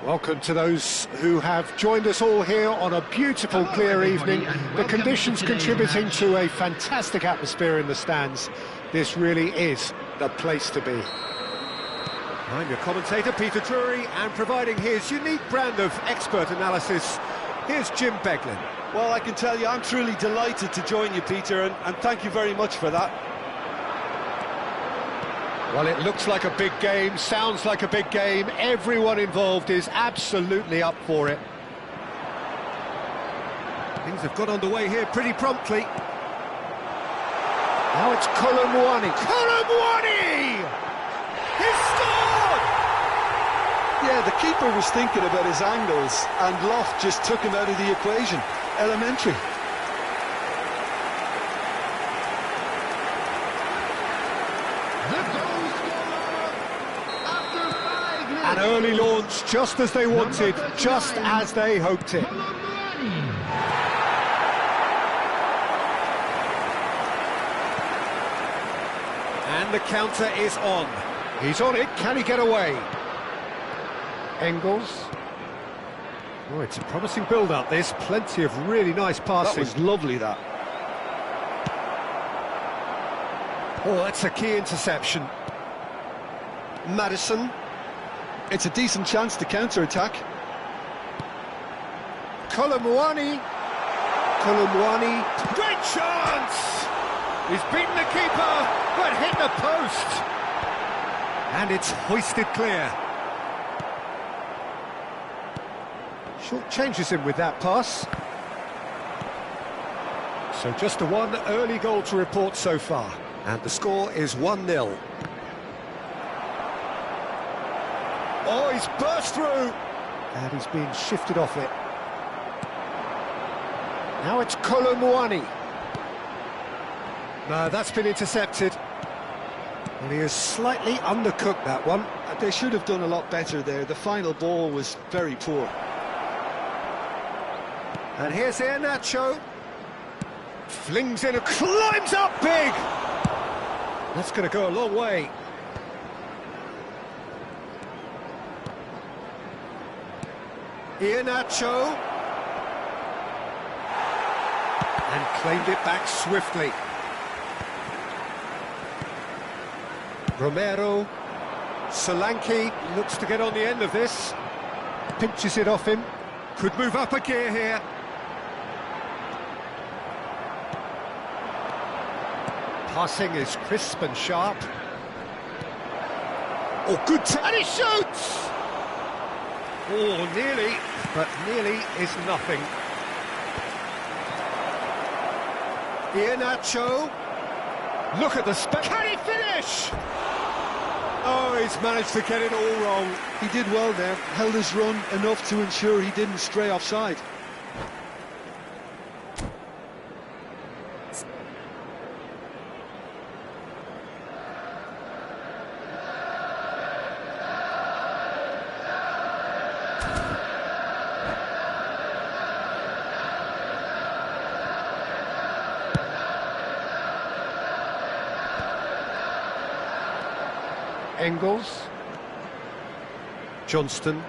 Welcome to those who have joined us all here on a beautiful, clear evening. The conditions contributing to a fantastic atmosphere in the stands. This really is the place to be. I'm your commentator, Peter Drury, and providing his unique brand of expert analysis, here's Jim Beglin. Well, I can tell you, I'm truly delighted to join you, Peter, and thank you very much for that. Well, it looks like a big game, sounds like a big game. Everyone involved is absolutely up for it. Things have got underway here pretty promptly. Now it's Kolomwani. Kolomwani! He's scored! Yeah, the keeper was thinking about his angles, and Loft just took him out of the equation. Elementary. An early launch, just as they wanted, just as they hoped it. And the counter is on. He's on it, can he get away? Engels. Oh, it's a promising build-up, this. Plenty of really nice passing. That was lovely, that. Oh, that's a key interception. Madison. It's a decent chance to counter-attack. Kolomwani. Kolomwani. Great chance! He's beaten the keeper, but hit the post. And it's hoisted clear. Short changes him with that pass. So just a one early goal to report so far. And the score is 1-0. Oh, he's burst through! And he's being shifted off it. Now it's Kolomwani. No, that's been intercepted. And he has slightly undercooked that one. They should have done a lot better there. The final ball was very poor. And here's Iheanacho. Flings in, climbs up big! That's going to go a long way. Iheanacho. And claimed it back swiftly. Romero. Solanke looks to get on the end of this. Pinches it off him. Could move up a gear here. Passing is crisp and sharp. Oh, good and he shoots! Oh, nearly, but nearly is nothing. Iheanacho. Look at the space. Can he finish? Oh, he's managed to get it all wrong. He did well there, held his run enough to ensure he didn't stray offside. Engels. Johnston.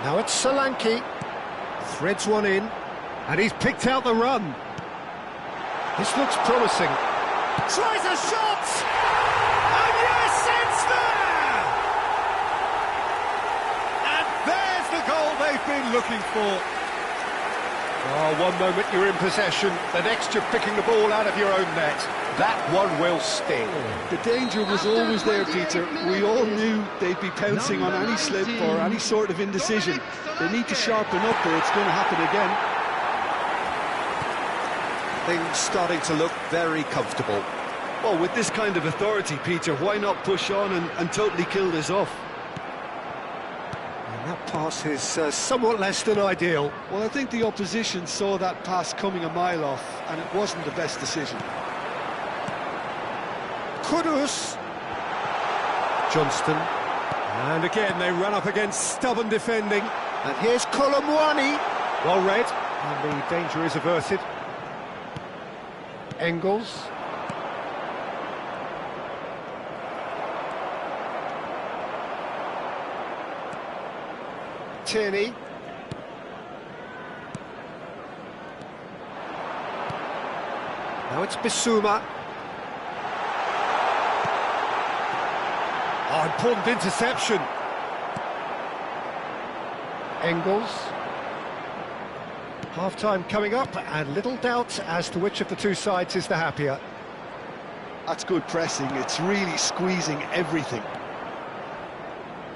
Now it's Solanke. Threads one in. And he's picked out the run. This looks promising. Tries a shot! And yes, it's there! And there's the goal they've been looking for. Oh, one moment you're in possession, the next you're picking the ball out of your own net. That one will sting. The danger was always there, Peter. We all knew they'd be pouncing on any slip or any sort of indecision. They need to sharpen up or it's going to happen again. Things starting to look very comfortable. Well, with this kind of authority, Peter, why not push on and totally kill this off? And that pass is somewhat less than ideal. Well, I think the opposition saw that pass coming a mile off, and it wasn't the best decision. Kudus. Johnston. And again, they run up against stubborn defending. And here's Kolomwani. Well read, and the danger is averted. Engels. Tierney. Now it's Bissouma. Oh, important interception. Engels. Half-time coming up, and little doubt as to which of the two sides is the happier. That's good pressing, it's really squeezing everything.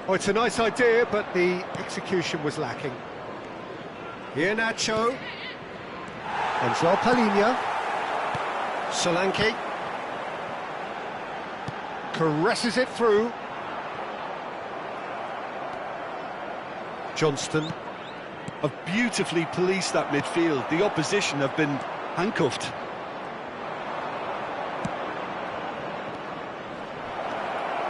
Oh, it's a nice idea, but the execution was lacking. Here Nacho. And Joao Palhinha. Solanke. Caresses it through. Johnston. Have beautifully policed that midfield. The opposition have been handcuffed.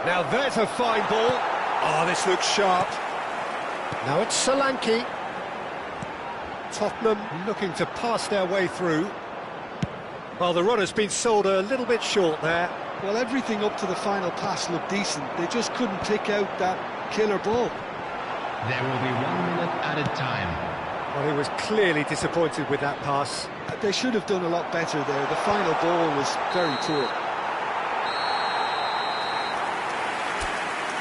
Now there's a fine ball. Oh, this looks sharp. Now it's Solanke. Tottenham looking to pass their way through. Well, the run has been sold a little bit short there. Well, everything up to the final pass looked decent. They just couldn't pick out that killer ball. There will be 1 minute added time. Well, he was clearly disappointed with that pass. They should have done a lot better there. The final ball was very poor.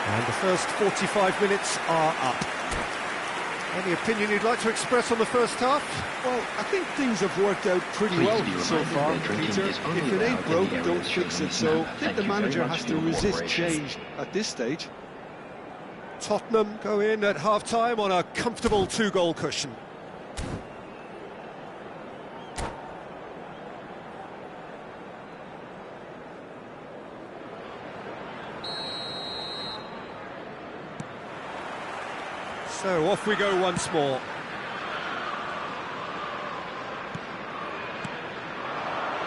And the first 45 minutes are up. Any opinion you'd like to express on the first half? Well, I think things have worked out pretty well so far, Peter. If it ain't broke, don't fix it. So I think the manager has to resist change at this stage. Tottenham go in at half-time on a comfortable 2-goal cushion. So off we go once more.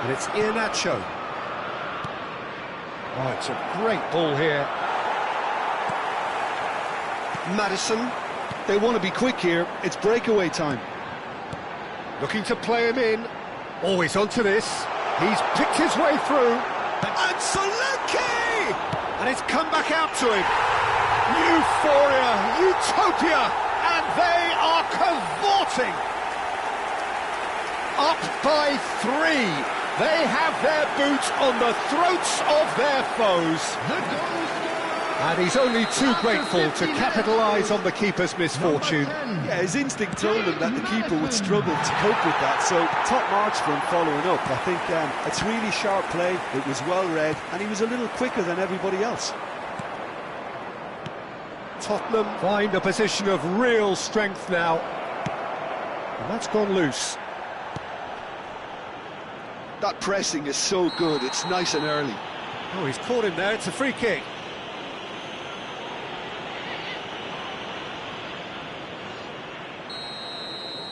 And it's Iheanacho. Oh, it's a great ball here. Maddison. They want to be quick here. It's breakaway time. Looking to play him in. Always onto this. He's picked his way through. And Solanke! And it's come back out to him. Euphoria, utopia, and they are cavorting. Up by 3. They have their boot on the throats of their foes. And he's only too grateful to capitalise on the keeper's misfortune. Yeah, his instinct told him that the keeper would struggle to cope with that, so top marks for him following up. I think it's really sharp play, it was well read, and he was a little quicker than everybody else. Tottenham find a position of real strength now. And that's gone loose. That pressing is so good, it's nice and early. Oh, he's caught him there, it's a free kick.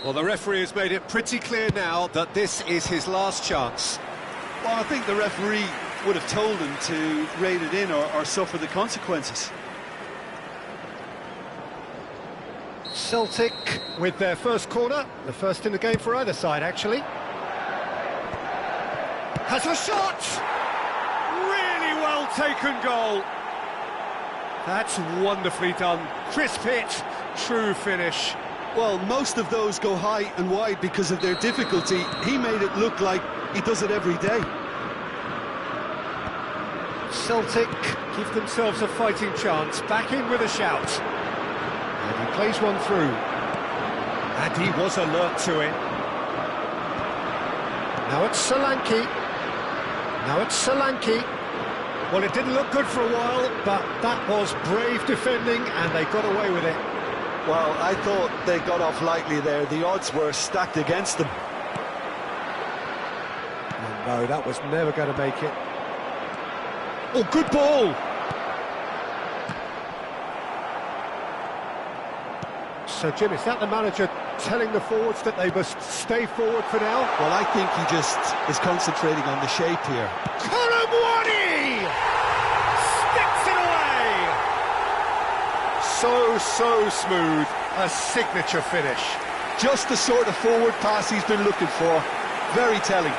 Well, the referee has made it pretty clear now that this is his last chance. Well, I think the referee would have told him to rein it in or suffer the consequences. Celtic with their first corner, the first in the game for either side, actually. Has a shot! Really well taken goal. That's wonderfully done. Crisp hit, true finish. Well, most of those go high and wide because of their difficulty. He made it look like he does it every day. Celtic give themselves a fighting chance, back in with a shout. And he plays one through. And he was alert to it. Now it's Solanke. Now it's Solanke. Well, it didn't look good for a while, but that was brave defending, and they got away with it. Well, I thought they got off lightly there. The odds were stacked against them. Oh, no, that was never going to make it. Oh, good ball! So, Jim, is that the manager telling the forwards that they must stay forward for now? Well, I think he just is concentrating on the shape here. Konami! Sticks it away! So smooth. A signature finish. Just the sort of forward pass he's been looking for. Very telling.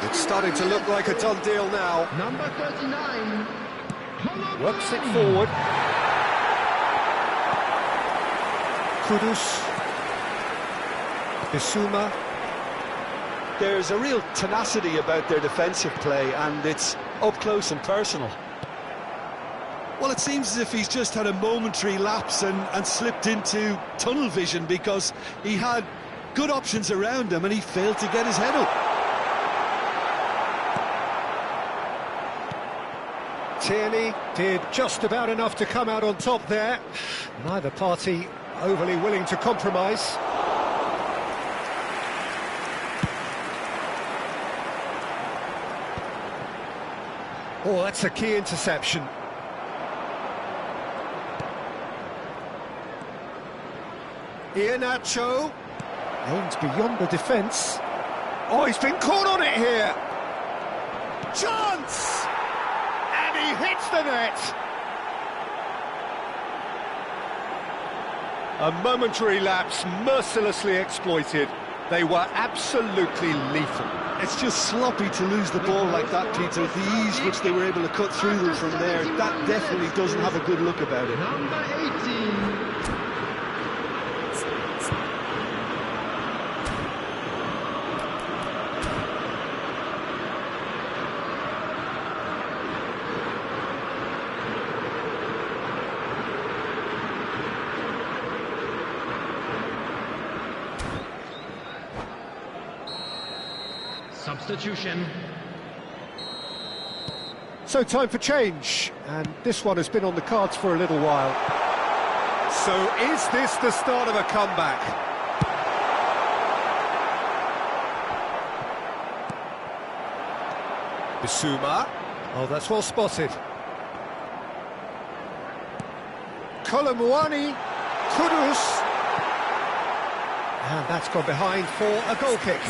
It's starting to look like a done deal now. Number 39, Works it forward. Kudus. Bissouma. There's a real tenacity about their defensive play, and it's up close and personal. Well, it seems as if he's just had a momentary lapse and slipped into tunnel vision, because he had good options around him and he failed to get his head up. Tierney did just about enough to come out on top there. Neither party overly willing to compromise. Oh, that's a key interception. Iheanacho aims beyond the defence. Oh, he's been caught on it here. Chance! And he hits the net. A momentary lapse mercilessly exploited. They were absolutely lethal. It's just sloppy to lose the ball like that, Peter. The ease which they were able to cut through them from there, that definitely doesn't have a good look about it. Number 18. Substitution. So time for change, and this one has been on the cards for a little while. So is this the start of a comeback? Bissouma. Oh, that's well spotted. Kolomuani. Kudus. And that's gone behind for a goal kick.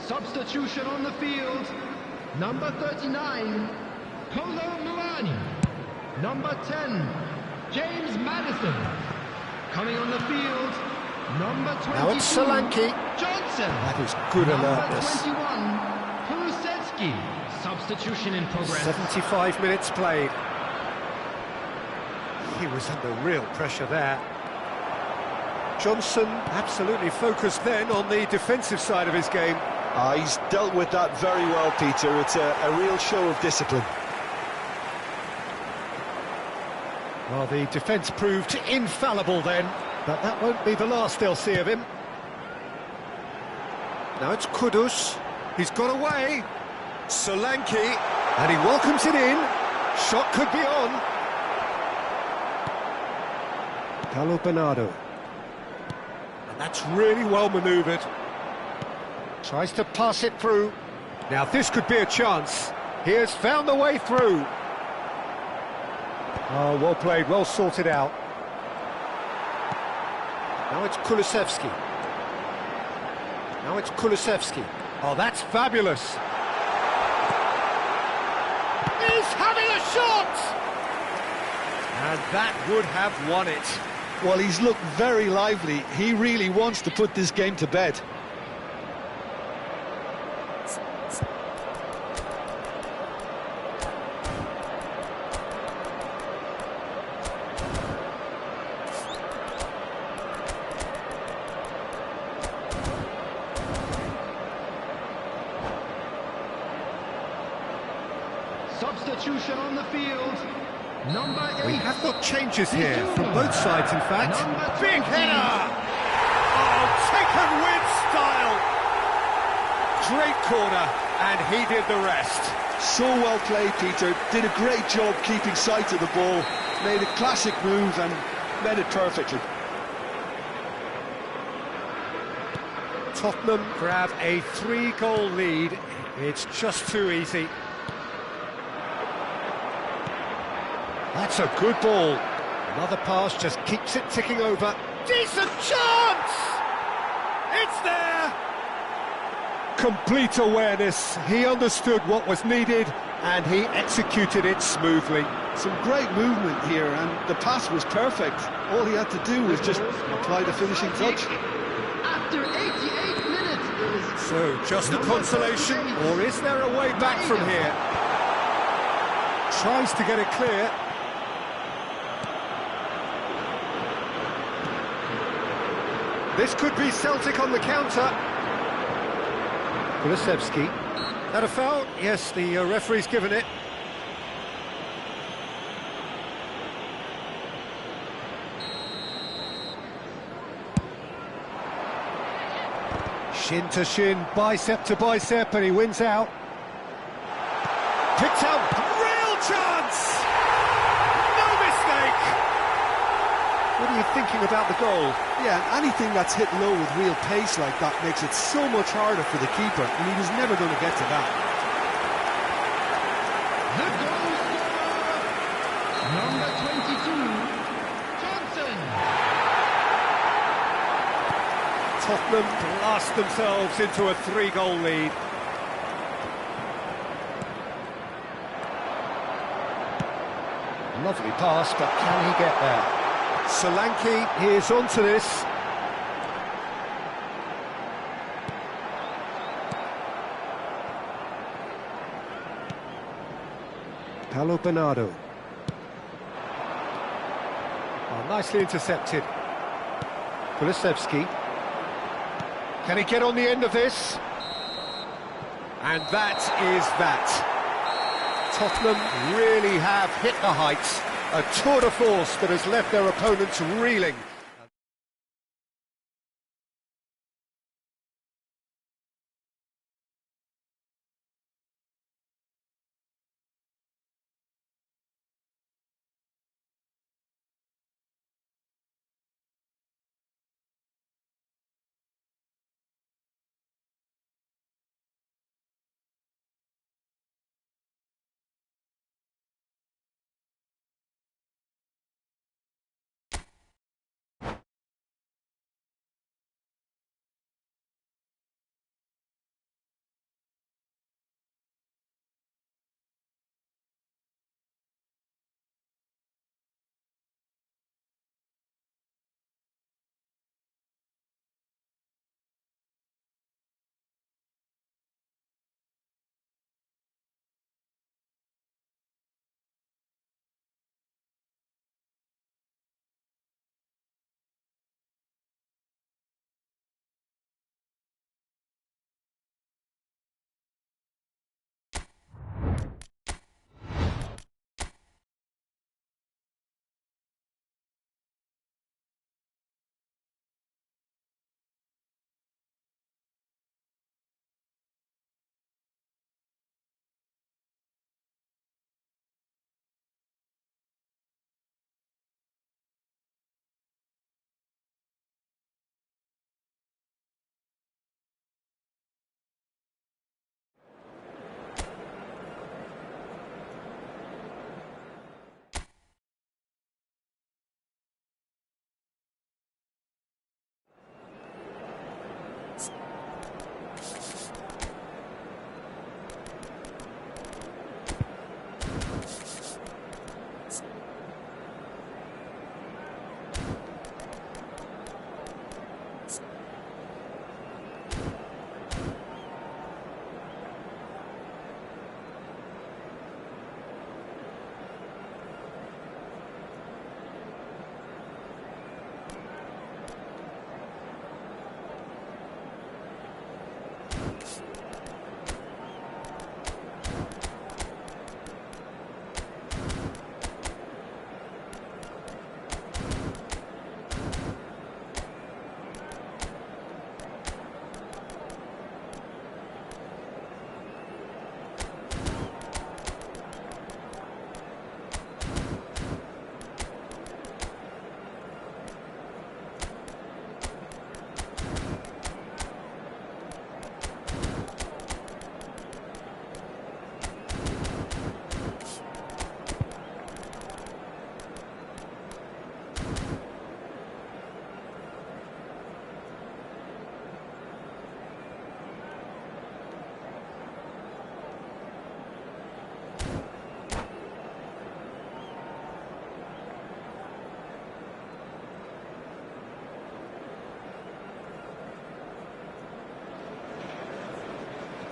Substitution on the field. Number 39, Kolomuani. Number 10, James Maddison. Coming on the field, number 22, Now it's Solanke. Johnson. That is good alertness. Number 21, Kulusevski. Substitution in progress. 75 minutes played. He was under real pressure there. Johnson absolutely focused then on the defensive side of his game. He's dealt with that very well, Peter. It's a real show of discipline. Well, the defence proved infallible then, but that won't be the last they'll see of him. Now it's Kudus. He's got away. Solanke, and he welcomes it in. Shot could be on. Carlo Bernardo. And that's really well manoeuvred. Tries to pass it through. Now this could be a chance. He has found the way through. Oh, well played, well sorted out. Now it's Kulusevski. Now it's Kulusevski. Oh, that's fabulous. He's having a shot! And that would have won it. Well, he's looked very lively. He really wants to put this game to bed. Substitution on the field. Number 8. We have got changes here from both sides, in fact. Number Big 20. header! Oh, taken with style! Great corner, and he did the rest. So well played, Peter. Did a great job keeping sight of the ball. Made a classic move and met it perfectly. Tottenham grab a 3-goal lead. It's just too easy. That's a good ball. Another pass just keeps it ticking over. Decent chance! It's there! Complete awareness. He understood what was needed and he executed it smoothly. Some great movement here, and the pass was perfect. All he had to do was just apply the finishing touch. After 88 minutes. So, just a consolation, or is there a way back from here? Tries to get it clear. This could be Celtic on the counter. Kulusevski. That a foul? Yes, the referee's given it. Shin to shin, bicep to bicep, and he wins out. Picked out, real chance! No mistake! What are you thinking about the goal? Yeah, and anything that's hit low with real pace like that makes it so much harder for the keeper, and he was never going to get to that. The goal scorer, number 22, Johnson. Tottenham blast themselves into a 3-goal lead. Lovely pass, but can he get there? Solanke is onto this. Paulo Bernardo. Oh, nicely intercepted. Kulusevski. Can he get on the end of this? And that is that. Tottenham really have hit the heights. A tour de force that has left their opponents reeling.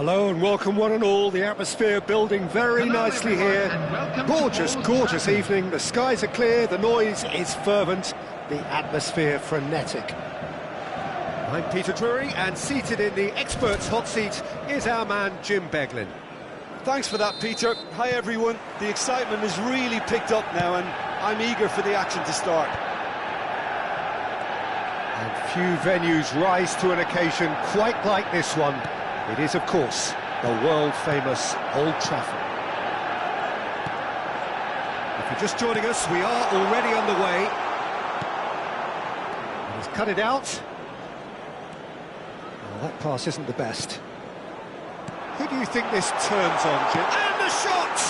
Hello and welcome one and all. The atmosphere building very nicely here. Gorgeous, gorgeous evening. The skies are clear, the noise is fervent, the atmosphere frenetic. I'm Peter Drury, and seated in the experts' hot seat is our man Jim Beglin. Thanks for that, Peter. Hi, everyone. The excitement has really picked up now, and I'm eager for the action to start. And few venues rise to an occasion quite like this one. It is, of course, the world-famous Old Trafford. If you're just joining us, we are already underway. And he's cut it out. Well, that pass isn't the best. Who do you think this turns on, Jim? And the shot!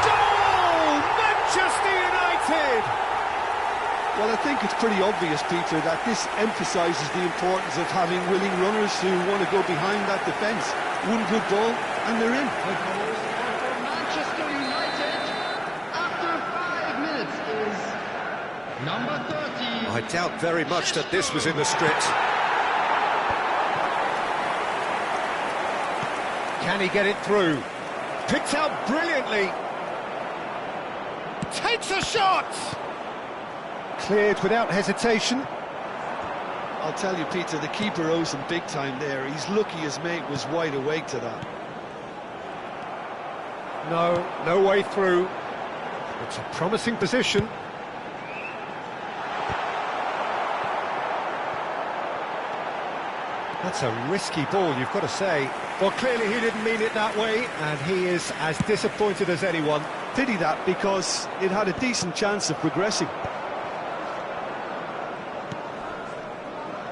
Goal! Manchester United! Well, I think it's pretty obvious, Peter, that this emphasises the importance of having willing runners who want to go behind that defence. One good ball, and they're in. Manchester United, after 5 minutes, is number 30. I doubt very much that this was in the script. Can he get it through? Picked out brilliantly. Takes a shot! Cleared without hesitation. I'll tell you, Peter, the keeper owes him big time there. He's lucky his mate was wide awake to that. No way through. It's a promising position. That's a risky ball, you've got to say. Well, clearly he didn't mean it that way, and he is as disappointed as anyone. Pity that, because it had a decent chance of progressing.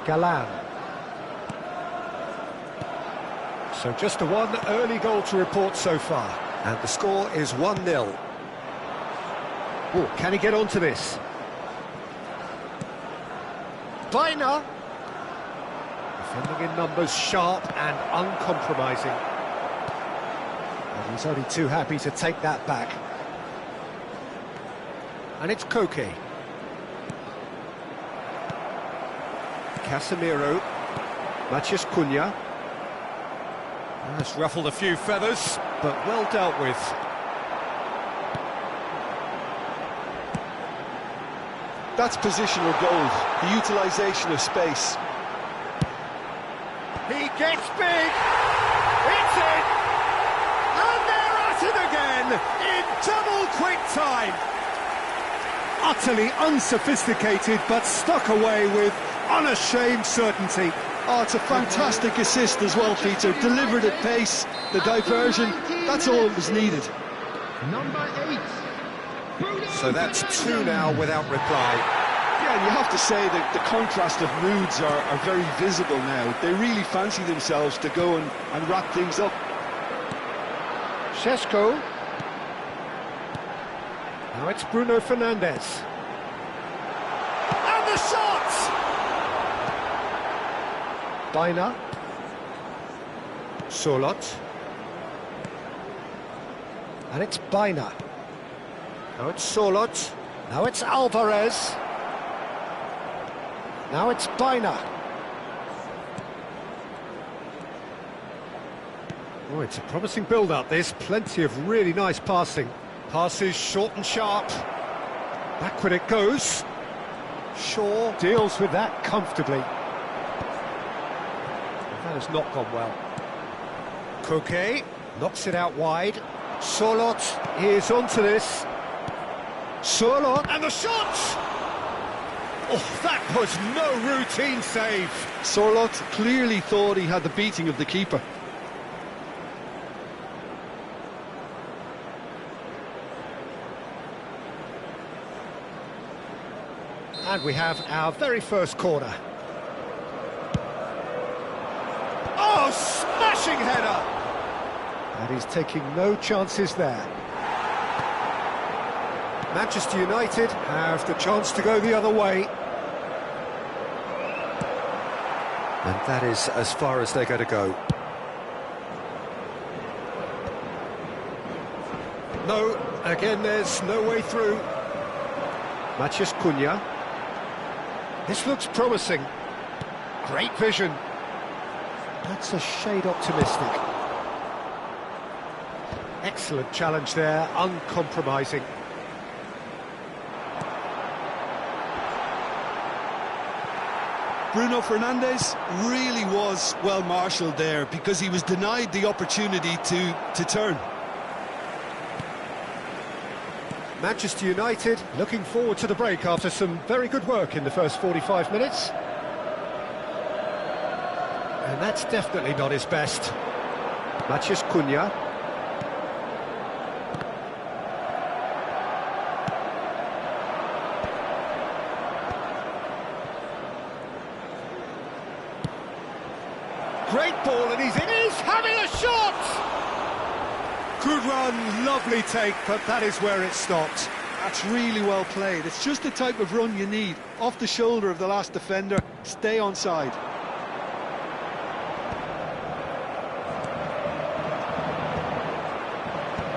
Galan. So just a one early goal to report so far, and the score is 1-0. Oh, can he get onto this? Bina! Defending in numbers, sharp and uncompromising. And he's only too happy to take that back. And it's KAKI. Casemiro, Matheus Cunha. That's ruffled a few feathers, but well dealt with. That's positional goal, the utilisation of space. He gets big, it's in, and they're at it again, in double quick time. Utterly unsophisticated, but stuck away with unashamed certainty. Oh, it's a fantastic assist as well, Peter. Delivered at pace, the diversion, that's all that was needed. Number 8. So that's 2 now without reply. Yeah, and you have to say that the contrast of moods are very visible now. They really fancy themselves to go and wrap things up. Šeško. Now it's Bruno Fernandes. And the shot! Bina. Solot. And it's Bina. Now it's Solot. Now it's Alvarez. Now it's Bina. Oh, it's a promising build-up, this. Plenty of really nice passing. Passes short and sharp. Backward it goes. Shaw deals with that comfortably. That has not gone well. KAKI knocks it out wide. Solot is onto this. Solot, and the shot! Oh, that was no routine save. Solot clearly thought he had the beating of the keeper. And we have our very first corner. Oh, smashing header! And he's taking no chances there. Manchester United have the chance to go the other way. And that is as far as they're going to go. No, again there's no way through. Matheus Cunha. This looks promising. Great vision. That's a shade optimistic. Excellent challenge there, uncompromising. Bruno Fernandes really was well marshalled there because he was denied the opportunity to turn. Manchester United looking forward to the break after some very good work in the first 45 minutes. And that's definitely not his best. Matheus Cunha. Great ball, and he's having a shot! Good run, lovely take, but that is where it stopped. That's really well played. It's just the type of run you need. Off the shoulder of the last defender, stay onside.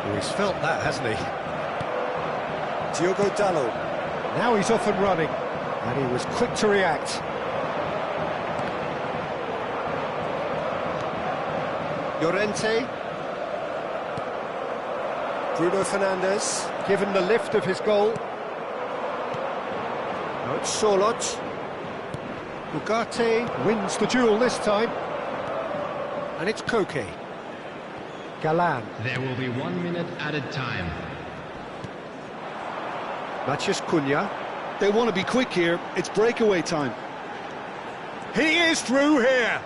Oh, he's felt that, hasn't he? Diogo Dalot. Now he's off and running, and he was quick to react. Llorente. Bruno Fernandes, given the lift of his goal. Now it's Solot. Ugarte wins the duel this time. And it's KAKI. Galan. There will be 1 minute added time. Matheus Cunha. They want to be quick here. It's breakaway time. He is through here.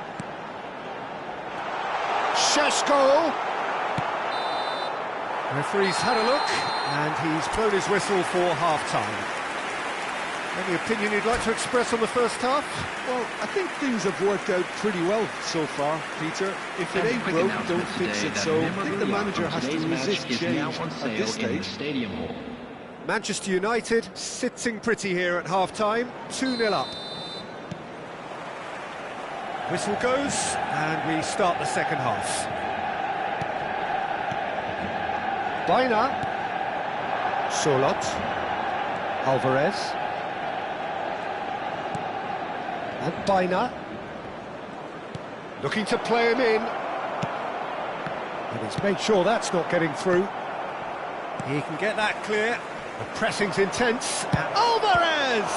Šeško. Referee's had a look, and he's blown his whistle for half-time. Any opinion you'd like to express on the first half? Well, I think things have worked out pretty well so far, Peter. If it ain't broke, don't fix it. So I think the manager has to resist change at this stage. Manchester United sitting pretty here at half-time, 2-0 up. Whistle goes, and we start the second half. Baina. Solot. Alvarez. And Baina. Looking to play him in. And he's made sure that's not getting through. He can get that clear. The pressing's intense. And Alvarez!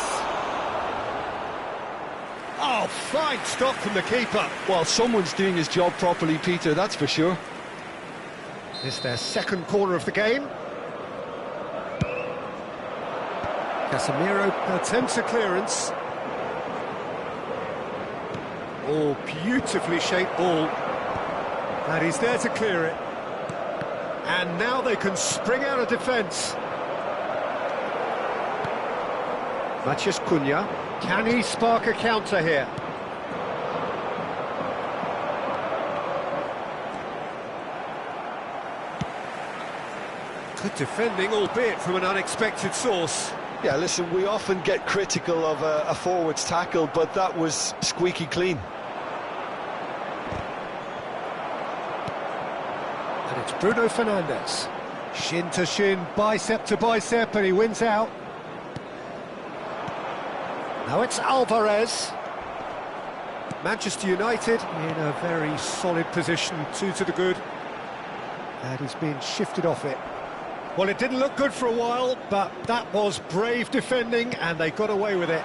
Oh, fine stop from the keeper. Well, someone's doing his job properly, Peter, that's for sure. It's their second corner of the game. Casemiro attempts a clearance. Oh, beautifully shaped ball. And he's there to clear it. And now they can spring out of defence. Matheus Cunha. Can he spark a counter here? Good defending, albeit from an unexpected source. Yeah, listen, we often get critical of a forward's tackle, but that was squeaky clean. And it's Bruno Fernandes. Shin to shin, bicep to bicep, and he wins out. Now it's Alvarez. Manchester United in a very solid position, 2 to the good. And he's being shifted off it. Well, it didn't look good for a while, but that was brave defending, and they got away with it.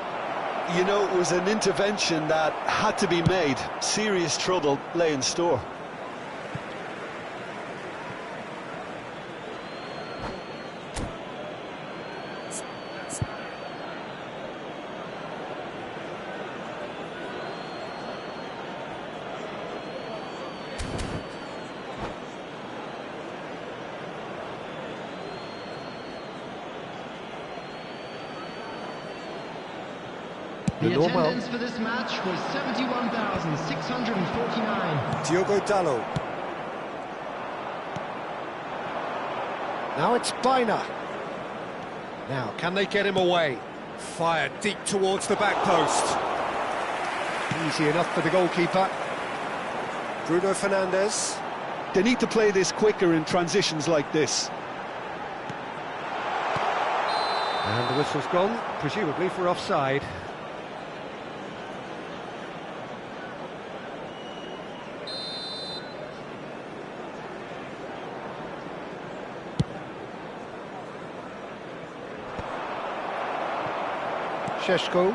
You know, it was an intervention that had to be made. Serious trouble lay in store. The attendance for this match was 71,649. Diogo Dalot. Now it's Baina. Now, can they get him away? Fired deep towards the back post. Easy enough for the goalkeeper. Bruno Fernandes. They need to play this quicker in transitions like this. And the whistle's gone, presumably for offside. Šeško.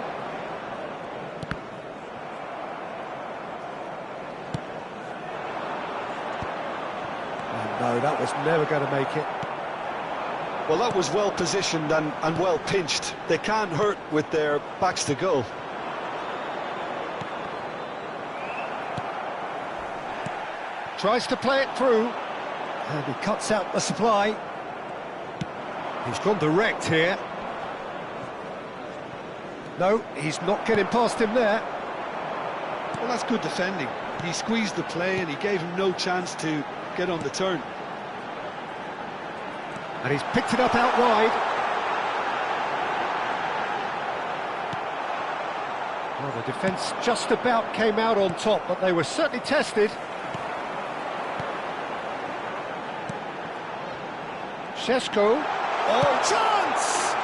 No, that was never going to make it. Well, that was well positioned and well pinched. They can't hurt with their backs to goal. Tries to play it through, and he cuts out the supply. He's gone direct here. No, he's not getting past him there. Well, that's good defending. He squeezed the play and he gave him no chance to get on the turn. And he's picked it up out wide. Well, the defence just about came out on top, but they were certainly tested. Šeško. Oh, chance!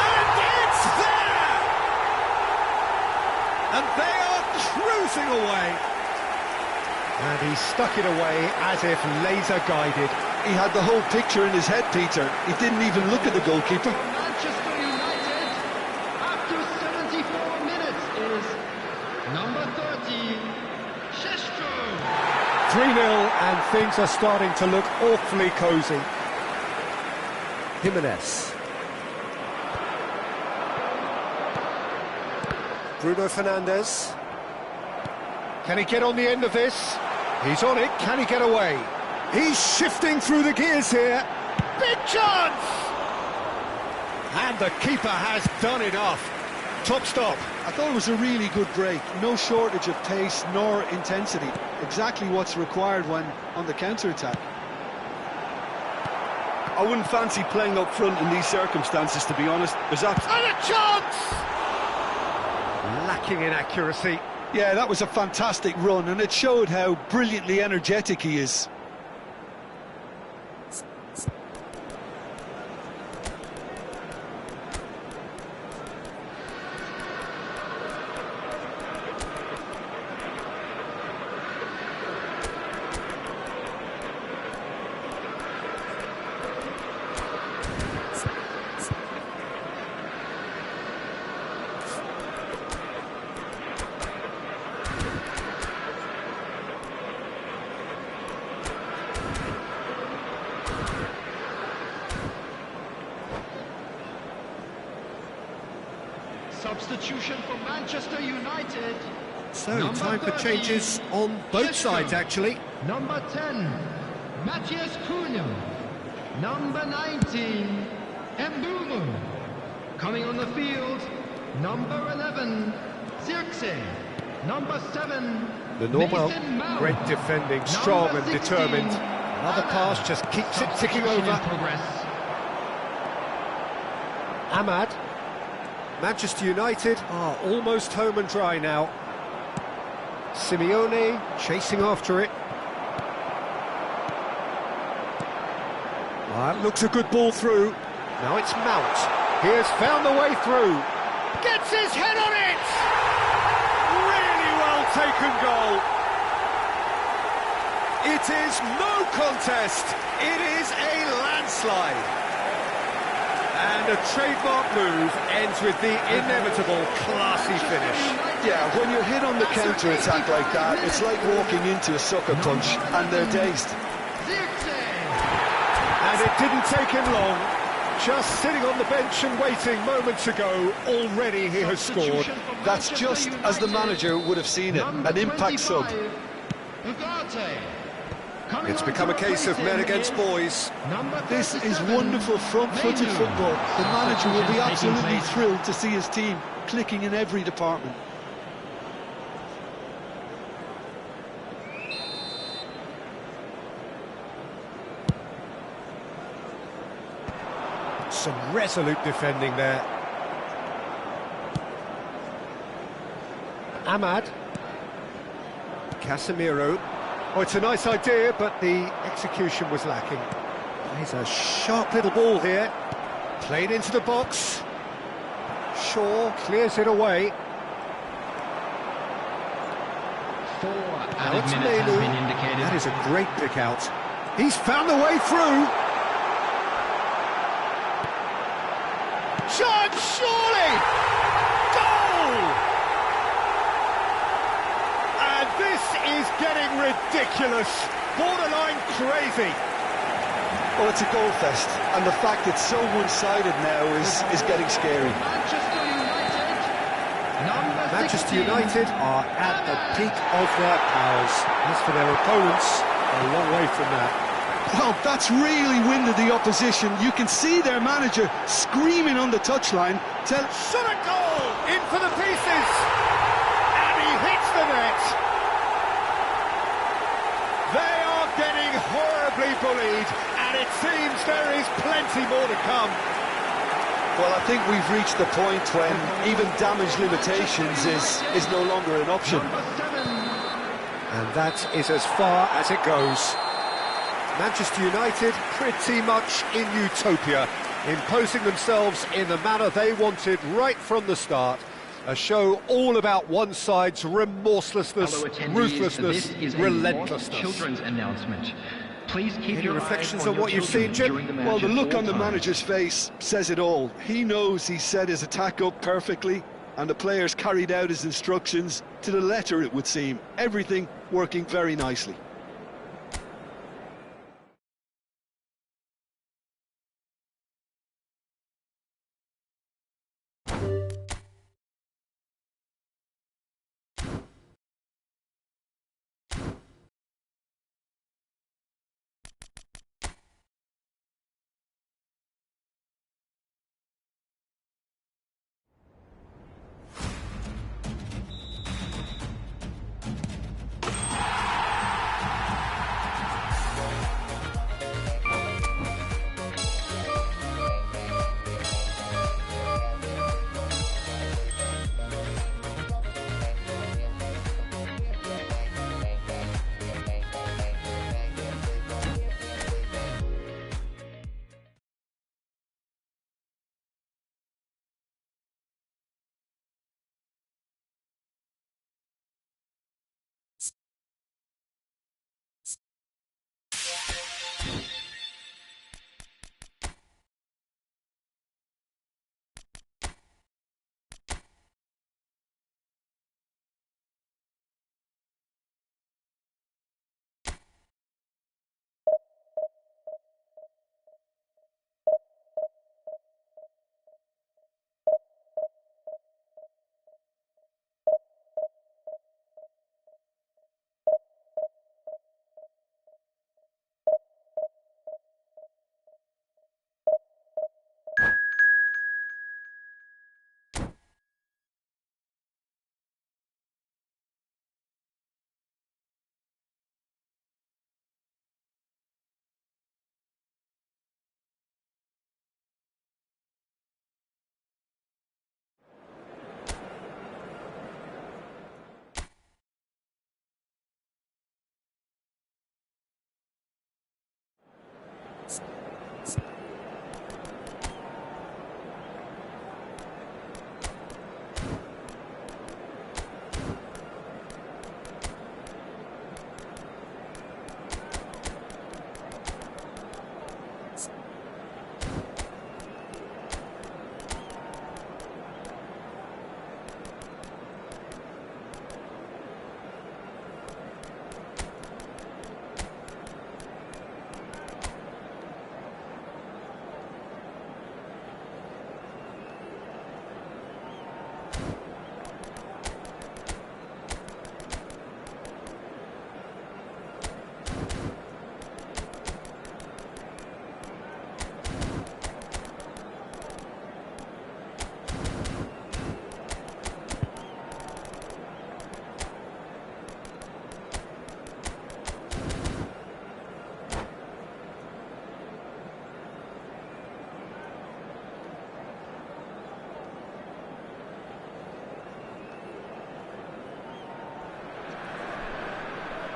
And it's there! And they are cruising away. And he stuck it away as if laser-guided. He had the whole picture in his head, Peter. He didn't even look at the goalkeeper. Manchester United, after 74 minutes, is number 30, Šeško. 3-0, and things are starting to look awfully cosy. Jimenez. Bruno Fernandes. Can he get on the end of this? He's on it. Can he get away? He's shifting through the gears here. Big chance! And the keeper has done enough. Top stop. I thought it was a really good break. No shortage of pace nor intensity. Exactly what's required when on the counter-attack. I wouldn't fancy playing up front in these circumstances, to be honest. There's And a chance! Lacking in accuracy. Yeah, that was a fantastic run, and it showed how brilliantly energetic he is. Substitution for Manchester United. So, Number time for 30, changes on both Šeško. sides, actually. Number 10, Matthias Cunha. Number 19, Mbeumo. Coming on the field, number 11, Zirkzee. Number 7, The normal, Mason Mount. great defending, strong Number and 16, determined. Another pass just keeps it ticking Substitution in over. progress. Ahmad. Manchester United are almost home and dry now. Simeone chasing after it. That looks a good ball through. Now it's Mount. He has found the way through. Gets his head on it! Really well taken goal. It is no contest. It is a landslide. And a trademark move ends with the inevitable classy finish. Yeah, when you're hit on the counter-attack like that, it's like walking into a sucker punch, and they're dazed. And it didn't take him long. Just sitting on the bench and waiting moments ago, already he has scored. That's just as the manager would have seen it, an impact sub. It's become a case of men against boys. This is wonderful front-footed football. The manager will be absolutely thrilled to see his team clicking in every department. Some resolute defending there. Ahmad. Casemiro. Oh, it's a nice idea, but the execution was lacking. There's a sharp little ball here. Played into the box. Shaw clears it away. 4 Now added it's minutes has Menu. been indicated. That is a great pick out. He's found the way through. Chance, surely! This is getting ridiculous, borderline crazy. Well, it's a goal fest, and the fact it's so one-sided now is getting scary. Manchester United are at the peak of their powers. As for their opponents, a long way from that. Well, that's really winded the opposition. You can see their manager screaming on the touchline. Shot a goal! In for the pieces! And he hits the net! They are getting horribly bullied, and it seems there is plenty more to come. Well, I think we've reached the point when even damage limitations is no longer an option. And that is as far as it goes. Manchester United pretty much in utopia, imposing themselves in the manner they wanted right from the start. A show all about one side's remorselessness, ruthlessness, relentlessness. Children's announcement. Please keep Any your reflections eyes on what you've seen, Jim? Well, the look on the manager's face says it all. He knows he set his attack up perfectly, and the players carried out his instructions to the letter, it would seem. Everything working very nicely.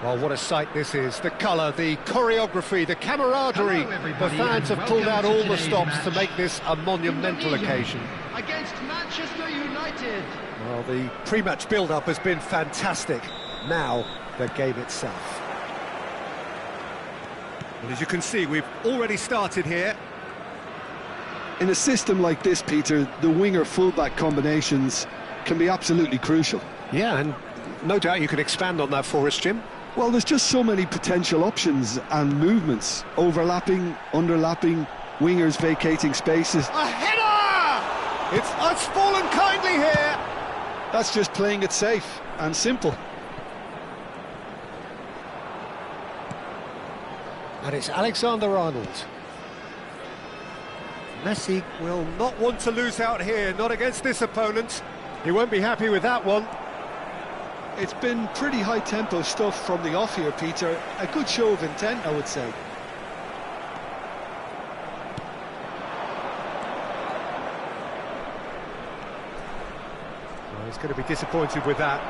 Well, what a sight this is. The colour, the choreography, the camaraderie. The fans have pulled out all the stops to make this a monumental occasion. Against Manchester United. Well, the pre-match build-up has been fantastic. Now, the game itself. Well, as you can see, we've already started here. In a system like this, Peter, the winger-fullback combinations can be absolutely crucial. Yeah, and No doubt you could expand on that for us, Jim. Well, there's just so many potential options and movements. Overlapping, underlapping, wingers vacating spaces. A header! It's fallen kindly here. That's just playing it safe and simple. And it's Alexander-Arnold. Messi will not want to lose out here, not against this opponent. He won't be happy with that one. It's been pretty high-tempo stuff from the off here, Peter. A good show of intent, I would say. Well, he's going to be disappointed with that.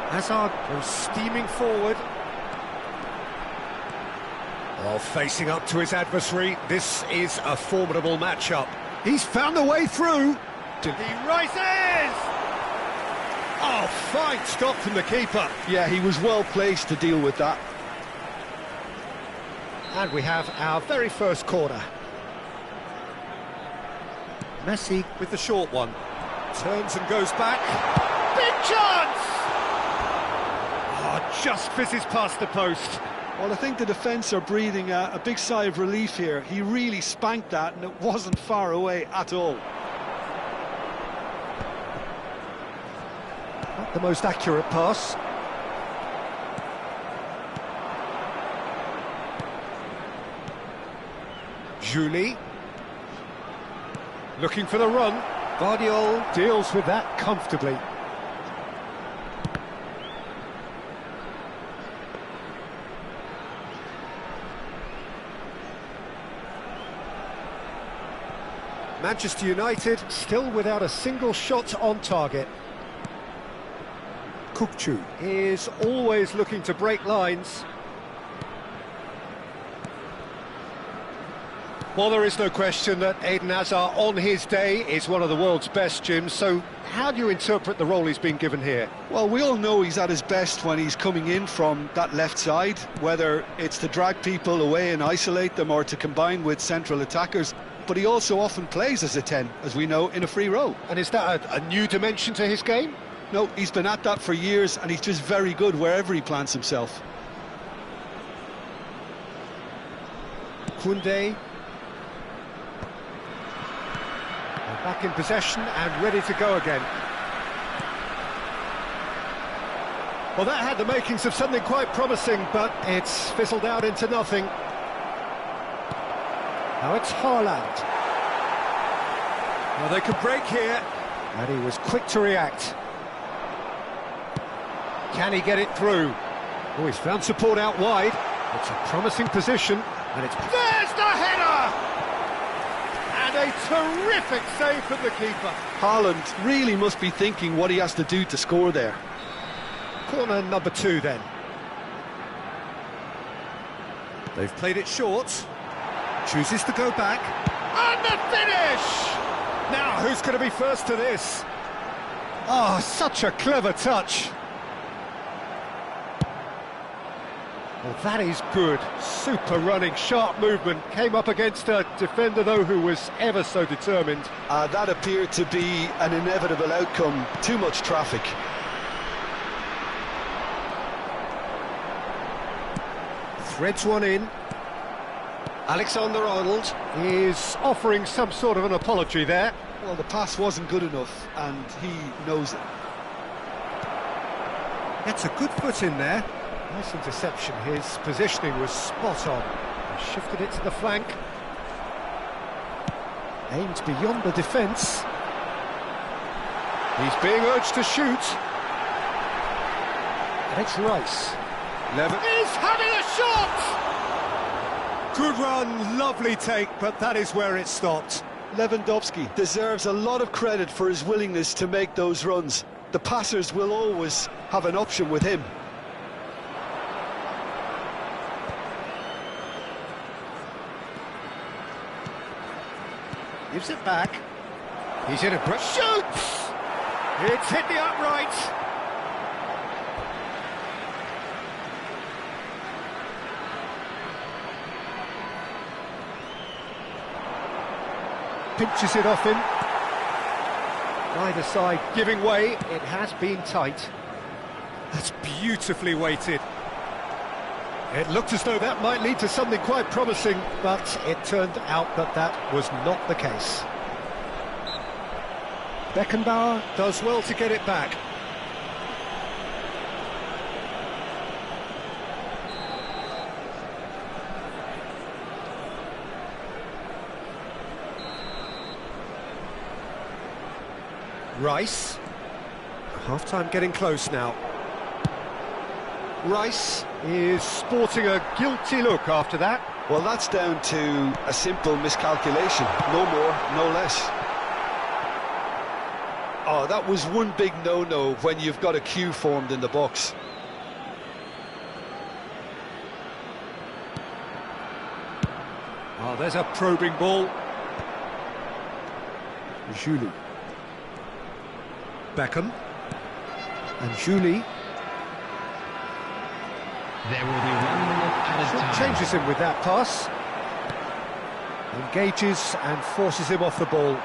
Hazard goes steaming forward. Oh, facing up to his adversary, this is a formidable matchup. He's found the way through. He rises! Oh, fine stop from the keeper. Yeah, he was well placed to deal with that. And we have our very first corner. Messi with the short one. Turns and goes back. Big chance! Oh, just fizzes past the post. Well, I think the defence are breathing a big sigh of relief here. He really spanked that, and it wasn't far away at all. Not the most accurate pass. Julie. Looking for the run. Guardiola deals with that comfortably. Manchester United still without a single shot on target. Kukçu is always looking to break lines. Well, there is no question that Eden Hazard on his day is one of the world's best, Jim, so how do you interpret the role he's been given here? Well, we all know he's at his best when he's coming in from that left side, whether it's to drag people away and isolate them or to combine with central attackers. But he also often plays as a 10, as we know, in a free role. And is that a new dimension to his game? No, he's been at that for years, and he's just very good wherever he plants himself. Koundé. Back in possession and ready to go again. Well, that had the makings of something quite promising, but it's fizzled out into nothing. Now it's Haaland. Well, they could break here. And he was quick to react. Can he get it through? Oh, he's found support out wide. It's a promising position, and it's... There's the header! And a terrific save from the keeper. Haaland really must be thinking what he has to do to score there. Corner number 2 then. They've played it short. Chooses to go back. And the finish! Now, who's going to be first to this? Oh, such a clever touch. Well, that is good. Super running, sharp movement. Came up against a defender, though, who was ever so determined. That appeared to be an inevitable outcome. Too much traffic. Threads one in. Alexander-Arnold is offering some sort of an apology there. Well, the pass wasn't good enough, and he knows it. Gets a good foot in there. Nice interception. His positioning was spot on. He shifted it to the flank. Aimed beyond the defence. He's being urged to shoot. And it's Rice. He's having a shot! Good run, lovely take, but that is where it stopped. Lewandowski deserves a lot of credit for his willingness to make those runs. The passers will always have an option with him. Gives it back. He's in a... Shoots! It's hit the upright. Pinches it off him. Neither side giving way. It has been tight. That's beautifully weighted. It looked as though that might lead to something quite promising, but it turned out that that was not the case. Beckenbauer does well to get it back. Rice. Half-time getting close now. Rice is sporting a guilty look after that. Well, that's down to a simple miscalculation. No more, no less. Oh, that was one big no-no when you've got a queue formed in the box. Oh, there's a probing ball. Julie. Beckham. And Julie. There will be 1 minute at a time. Changes him with that pass. Engages and forces him off the ball.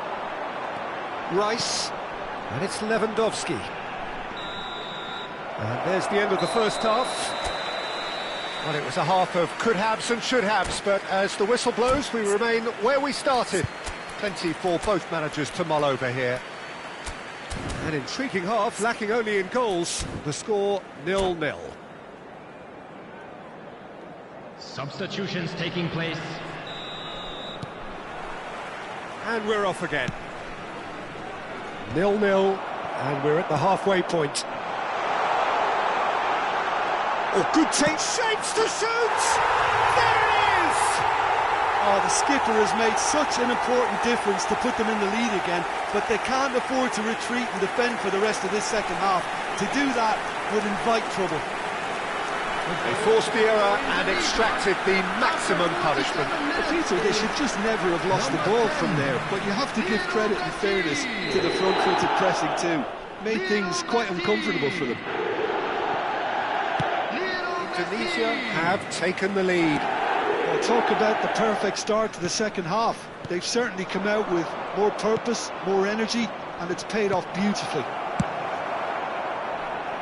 Rice. And it's Lewandowski. And there's the end of the first half. Well, it was a half of could-haves and should-haves, but as the whistle blows, we remain where we started. Plenty for both managers to mull over here. An intriguing half, lacking only in goals. The score 0-0. Substitutions taking place. And we're off again. 0-0, and we're at the halfway point. Oh, good take, shapes to shoot! There it is! Oh, the skipper has made such an important difference to put them in the lead again, but they can't afford to retreat and defend for the rest of this second half. To do that would invite trouble. They forced the error and extracted the maximum punishment. But Peter, they should just never have lost the ball from there, but you have to give credit and fairness to the front-footed pressing too. Made things quite uncomfortable for them. Indonesia have taken the lead. Well, talk about the perfect start to the second half. They've certainly come out with more purpose, more energy, and it's paid off beautifully.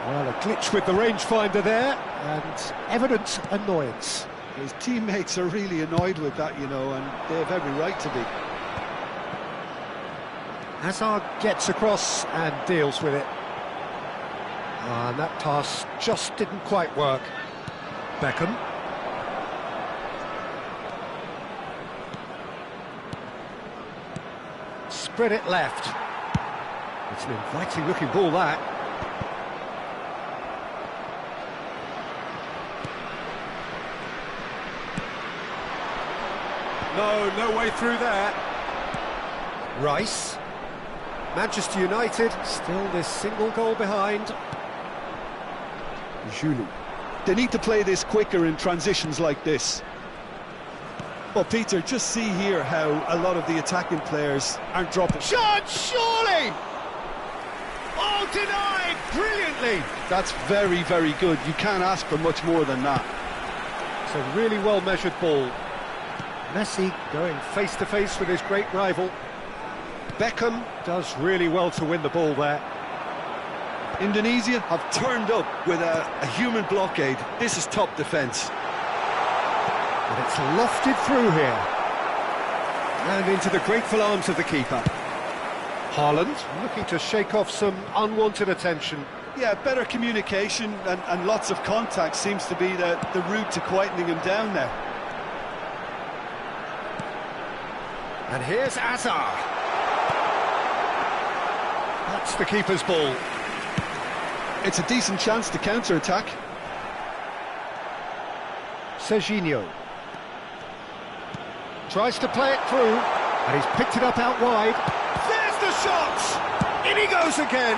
Well, a glitch with the rangefinder there, and evident annoyance. His teammates are really annoyed with that, you know, and they have every right to be. Hazard gets across and deals with it. And that pass just didn't quite work. Beckham. Spread it left. It's an inviting looking ball, that. No way through there. Rice. Manchester United still this single goal behind. Julie. They need to play this quicker in transitions like this. Well, Peter, just see here how a lot of the attacking players aren't dropping. Shot, surely! Oh, denied brilliantly! That's very, very good. You can't ask for much more than that. It's a really well-measured ball. Messi going face-to-face with his great rival. Beckham does really well to win the ball there. Indonesia have turned up with a human blockade. This is top defence. And it's lofted through here. And into the grateful arms of the keeper. Haaland looking to shake off some unwanted attention. Yeah, better communication and lots of contact seems to be the route to quietening him down there. And here's Azar. That's the keeper's ball. It's a decent chance to counter-attack. Serginho. Tries to play it through, and he's picked it up out wide. There's the shot! In he goes again.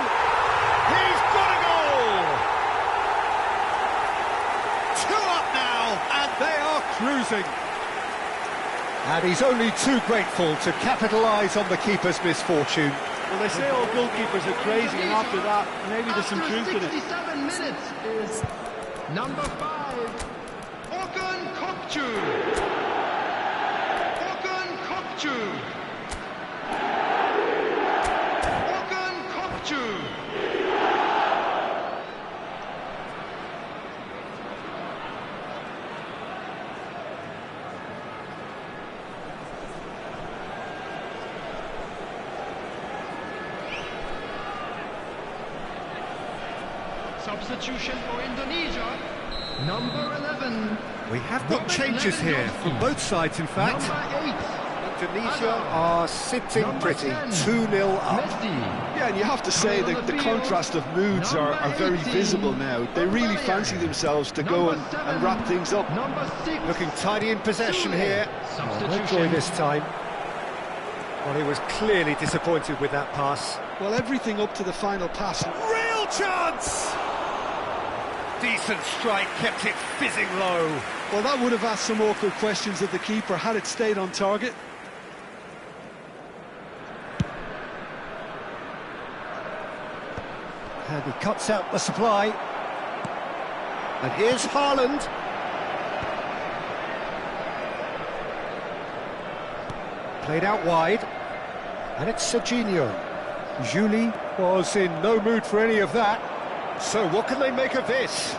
He's got a goal! 2 up now, and they are cruising. And he's only too grateful to capitalise on the keeper's misfortune. Well, they say all goalkeepers are crazy, and after that, maybe there's some truth in it. 67 minutes is number 5, Orkun Kokcu. Orkun Kokcu. Orkun Kokcu. Substitution for Indonesia, number 11. We have got changes here from both sides, in fact. Number 8. Indonesia are sitting pretty, 2-0 up. Yeah, and you have to say that the contrast of moods are very visible now. They really fancy themselves to go and wrap things up. Number 6. Looking tidy in possession here. Substitution. No joy this time. Well, he was clearly disappointed with that pass. Well, everything up to the final pass. Real chance! Decent strike, kept it fizzing low. Well, that would have asked some awkward questions of the keeper had it stayed on target. And he cuts out the supply. And here's Haaland. Played out wide. And it's Serginho. Juli was in no mood for any of that. So what can they make of this?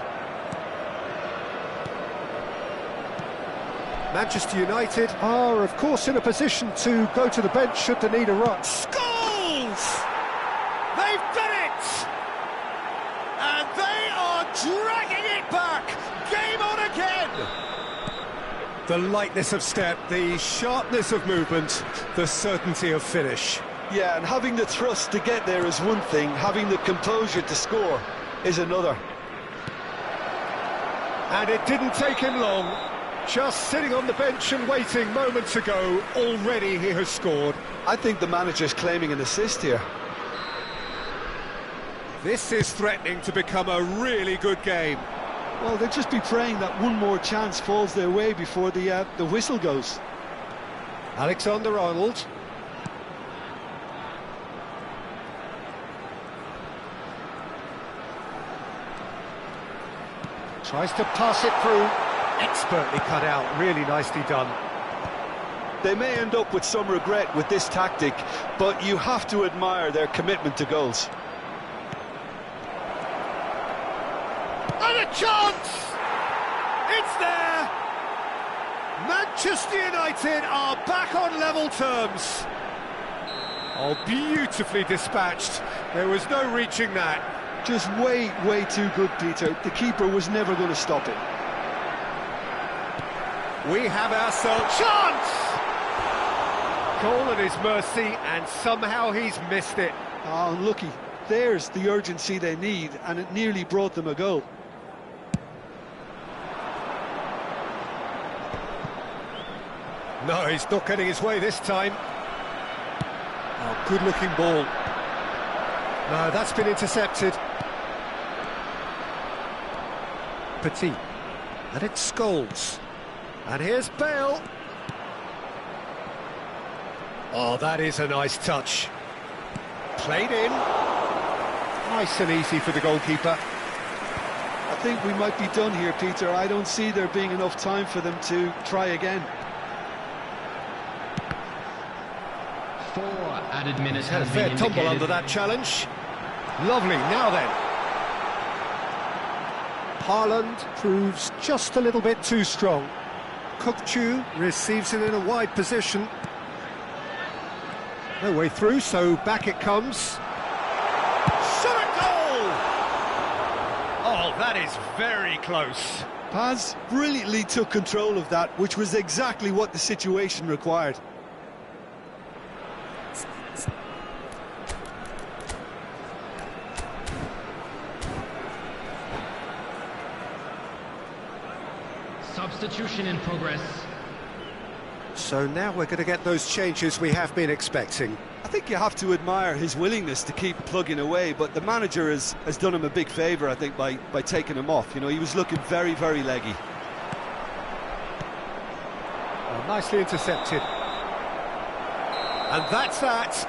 Manchester United are, of course, in a position to go to the bench should they need a run. Scholes! They've done it! And they are dragging it back! Game on again! The lightness of step, the sharpness of movement, the certainty of finish. Yeah, and having the thrust to get there is one thing, having the composure to score is another. And it didn't take him long. Just sitting on the bench and waiting moments ago, already he has scored. I think the manager's claiming an assist here. This is threatening to become a really good game. Well, they'll just be praying that one more chance falls their way before the whistle goes. Alexander-Arnold. Tries to pass it through. Expertly cut out, really nicely done. They may end up with some regret with this tactic, but you have to admire their commitment to goals. And a chance! It's there! Manchester United are back on level terms. Oh, beautifully dispatched. There was no reaching that. Just way too good, Peter. The keeper was never going to stop it. We have ourselves chance! Goal at his mercy, and somehow he's missed it. Oh, unlucky. There's the urgency they need, and it nearly brought them a goal. No, he's not getting his way this time. Oh, good-looking ball. No, that's been intercepted. Petit. And it's Scholes. And here's Bale. Oh, that is a nice touch. Played in. Nice and easy for the goalkeeper. I think we might be done here, Peter. I don't see there being enough time for them to try again. 4 added minutes Had a has fair been tumble indicated. under that challenge. Lovely, now then. Haaland proves just a little bit too strong. Kokchu receives it in a wide position. No way through, so back it comes. Shot a goal! Oh, that is very close. Paz brilliantly took control of that, which was exactly what the situation required. Substitution in progress. So now we're going to get those changes we have been expecting. I think you have to admire his willingness to keep plugging away, but the manager has done him a big favour, I think, by taking him off. You know, he was looking very leggy. Well, nicely intercepted. And that's that.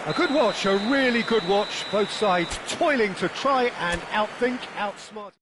A good watch, a really good watch. Both sides toiling to try and outthink, outsmart.